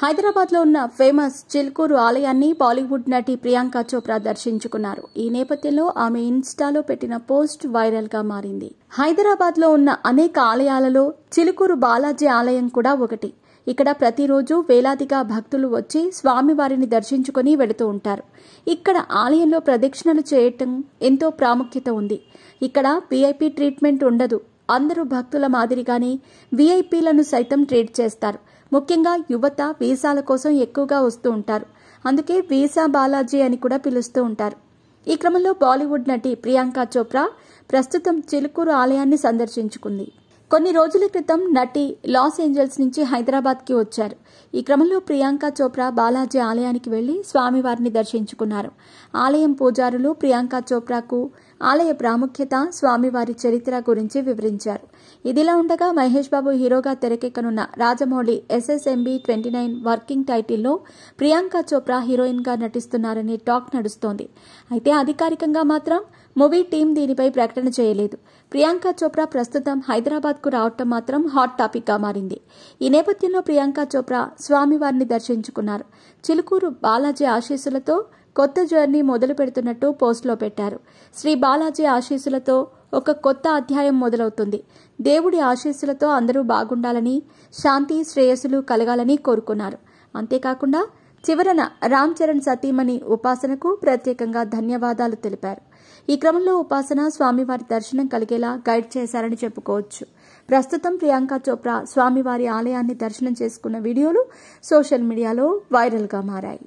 హైదరాబాద్ లో ఉన్న ఫేమస్ చిలుకూరు ఆలయాన్ని బాలీవుడ్ నటి ప్రియాంక చోప్రా దర్శించుకున్నారు. ఈ నేపథ్యంలో ఆమె ఇన్స్టాలో పెట్టిన పోస్ట్ వైరల్ గా మారింది. హైదరాబాద్ లో ఉన్న అనేక ఆలయాలలో చిలుకూరు బాలాజీ ఆలయం కూడా ఒకటి. ఇక్కడ ప్రతిరోజు వేలాదిగా భక్తులు వచ్చి స్వామివారిని దర్శించుకుని వెళుతూ ఉంటారు. ఇక్కడ ఆలయంలో ప్రదక్షిణలు చేయటం ఎంతో ప్రాముఖ్యత ఉంది. ఇక్కడ వీఐపీ ట్రీట్మెంట్ ఉండదు. అందరూ భక్తుల మాదిరిగానే వీఐపీలను సైతం ట్రీట్ చేస్తారు. ముఖ్యంగా యువత వీసాల కోసం ఎక్కువగా వస్తూ ఉంటారు. అందుకే వీసా బాలాజీ అని కూడా పిలుస్తూ ఉంటారు. ఈ క్రమంలో బాలీవుడ్ నటి ప్రియాంక చోప్రా ప్రస్తుతం చిలుకూరు ఆలయాన్ని సందర్శించుకుంది. కొన్ని రోజుల క్రితం నటి లాస్ ఏంజల్స్ నుంచి హైదరాబాద్కి వచ్చారు. ఈ క్రమంలో ప్రియాంక చోప్రా బాలాజీ ఆలయానికి వెళ్లి స్వామివారిని దర్శించుకున్నారు. ఆలయం పూజారులు ప్రియాంక చోప్రాకు ఆలయ ప్రాముఖ్యత, స్వామివారి చరిత్ర గురించి వివరించారు. ఇదిలా ఉండగా మహేష్ బాబు హీరోగా తెరకెక్కనున్న రాజమౌళి SSMB 29 వర్కింగ్ టైటిల్లో ప్రియాంక చోప్రా హీరోయిన్ గా నటిస్తున్నారనే టాక్ నడుస్తోంది. అయితే అధికారికంగా మాత్రం మూవీ టీం దీనిపై ప్రకటన చేయలేదు. ప్రియాంక చోప్రా ప్రస్తుతం హైదరాబాద్ కు రావటం మాత్రం హాట్ టాపిక్ గా మారింది. ఈ నేపథ్యంలో ప్రియాంక చోప్రా స్వామివారిని దర్శించుకున్నారు. చిలుకూరు బాలాజీ ఆశీస్సులతో కొత్త జర్నీ మొదలు పెడుతున్నట్టు పోస్టులో పెట్టారు. శ్రీ బాలాజీ ఆశీస్సులతో ఒక కొత్త అధ్యాయం మొదలవుతుంది. దేవుడి ఆశీస్సులతో అందరూ బాగుండాలని, శాంతి శ్రేయస్సులు కలగాలని కోరుకున్నారు. అంతేకాకుండా చివరన రామ్ చరణ్ సతీమణి ఉపాసనకు ప్రత్యేకంగా ధన్యవాదాలు తెలిపారు. ఈ క్రమంలో ఉపాసన స్వామివారి దర్శనం కలిగేలా గైడ్ చేశారని చెప్పుకోవచ్చు. ప్రస్తుతం ప్రియాంక చోప్రా స్వామివారి ఆలయాన్ని దర్శనం చేసుకున్న వీడియోలు సోషల్ మీడియాలో వైరల్ గా మారాయి.